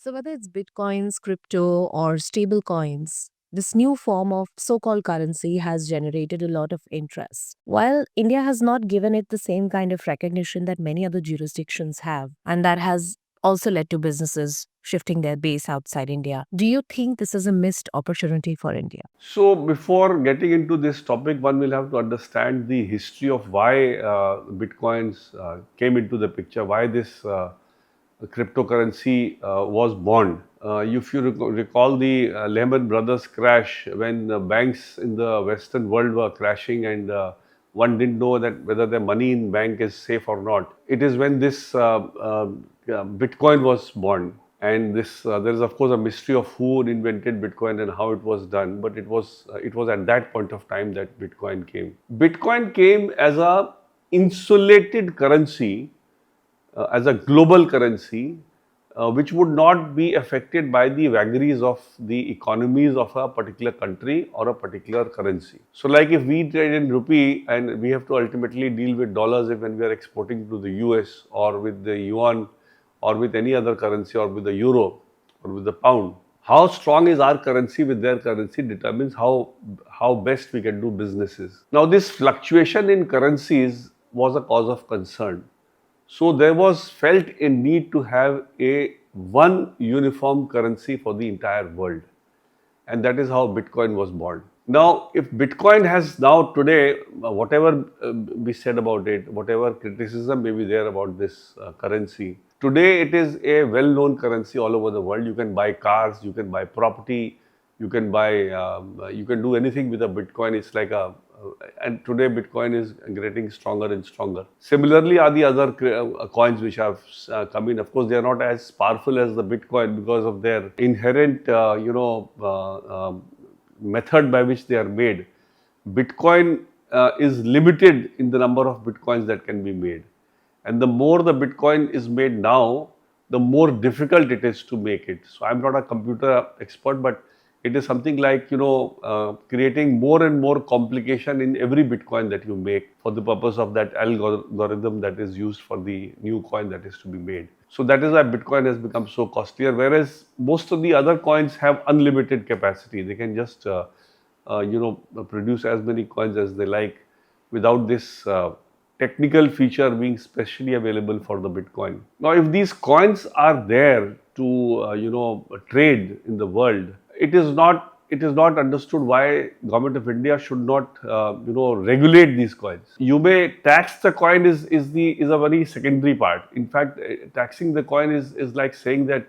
So, whether it's bitcoins, crypto, or stable coins, this new form of so called currency has generated a lot of interest. While India has not given it the same kind of recognition that many other jurisdictions have, and that has also led to businesses shifting their base outside India, do you think this is a missed opportunity for India? So, before getting into this topic, one will have to understand the history of why bitcoins came into the picture, why this cryptocurrency was born. If you recall the Lehman Brothers crash, when banks in the Western world were crashing and one didn't know that whether their money in bank is safe or not. It is when this Bitcoin was born, and this there is of course a mystery of who invented Bitcoin and how it was done. But it was at that point of time that Bitcoin came. Bitcoin came as a insulated currency, as a global currency, which would not be affected by the vagaries of the economies of a particular country or a particular currency. So, like if we trade in rupee and we have to ultimately deal with dollars if when we are exporting to the US, or with the yuan, or with any other currency, or with the euro, or with the pound. How strong is our currency with their currency determines how best we can do businesses. Now, this fluctuation in currencies was a cause of concern. So there was felt a need to have a one uniform currency for the entire world, and that is how Bitcoin was born. Now, if Bitcoin has now today, whatever be said about it, whatever criticism may be there about this currency, today it is a well-known currency all over the world. You can buy cars, you can buy property, you can buy, you can do anything with a Bitcoin. It's like a and today Bitcoin is getting stronger and stronger. Similarly, are the other coins which have come in. Of course, they are not as powerful as the Bitcoin because of their inherent, method by which they are made. Bitcoin is limited in the number of Bitcoins that can be made. And the more the Bitcoin is made now, the more difficult it is to make it. So I'm not a computer expert, but it is something like, creating more and more complication in every Bitcoin that you make for the purpose of that algorithm that is used for the new coin that is to be made. So that is why Bitcoin has become so costlier, whereas most of the other coins have unlimited capacity. They can just, produce as many coins as they like without this technical feature being specially available for the Bitcoin. Now, if these coins are there to, trade in the world, it is not understood why government of India should not, regulate these coins. You may tax the coin is a very secondary part. In fact, taxing the coin is like saying that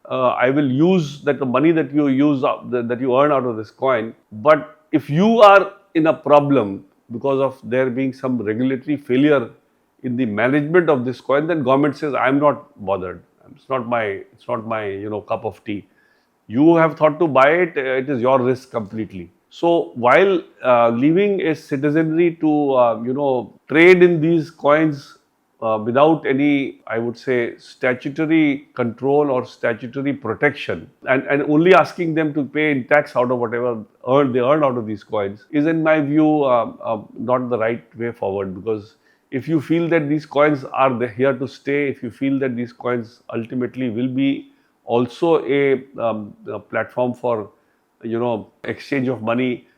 I will use that the money that you use that you earn out of this coin. But if you are in a problem because of there being some regulatory failure in the management of this coin, then government says I am not bothered. It's not my cup of tea. You have thought to buy it, it is your risk completely. So while leaving a citizenry to trade in these coins without any, I would say, statutory control or statutory protection, and only asking them to pay in tax out of whatever they earn out of these coins, is in my view not the right way forward. Because if you feel that these coins are here to stay, if you feel that these coins ultimately will be also a platform for exchange of money,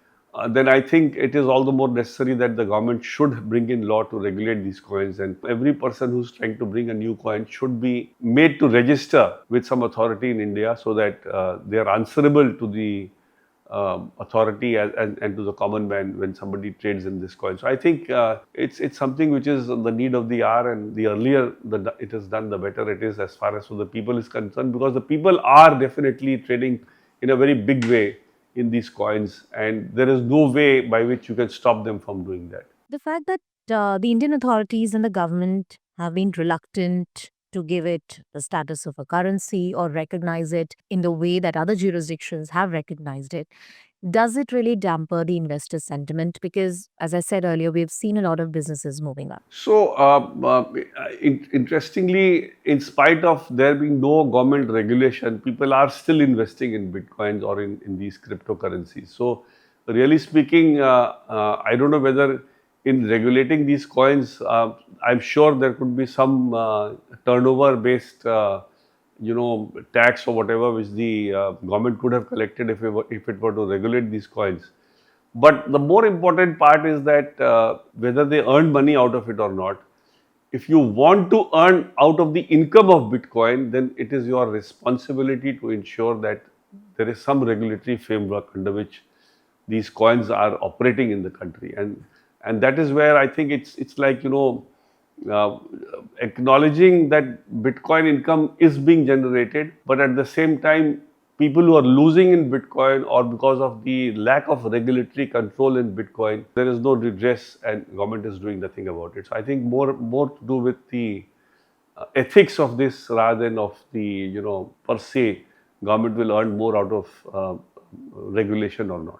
then I think it is all the more necessary that the government should bring in law to regulate these coins, and every person who's trying to bring a new coin should be made to register with some authority in India, so that they are answerable to the authority and to the common man when somebody trades in this coin. So I think it's something which is the need of the hour, and the earlier it is done, the better it is as far as the people is concerned, because the people are definitely trading in a very big way in these coins, and there is no way by which you can stop them from doing that. The fact that the Indian authorities and the government have been reluctant to give it the status of a currency or recognize it in the way that other jurisdictions have recognized it, does it really damper the investor sentiment? Because, as I said earlier, we've seen a lot of businesses moving up. So, interestingly, in spite of there being no government regulation, people are still investing in bitcoins or in these cryptocurrencies. So, really speaking, I don't know whether in regulating these coins, I'm sure there could be some turnover based, tax or whatever which the government could have collected if it were to regulate these coins. But the more important part is that whether they earn money out of it or not, if you want to earn out of the income of Bitcoin, then it is your responsibility to ensure that there is some regulatory framework under which these coins are operating in the country, and that is where I think it's like uh, acknowledging that Bitcoin income is being generated, but at the same time, people who are losing in Bitcoin or because of the lack of regulatory control in Bitcoin, there is no redress, and government is doing nothing about it. So I think more to do with the ethics of this rather than of the per se government will earn more out of regulation or not.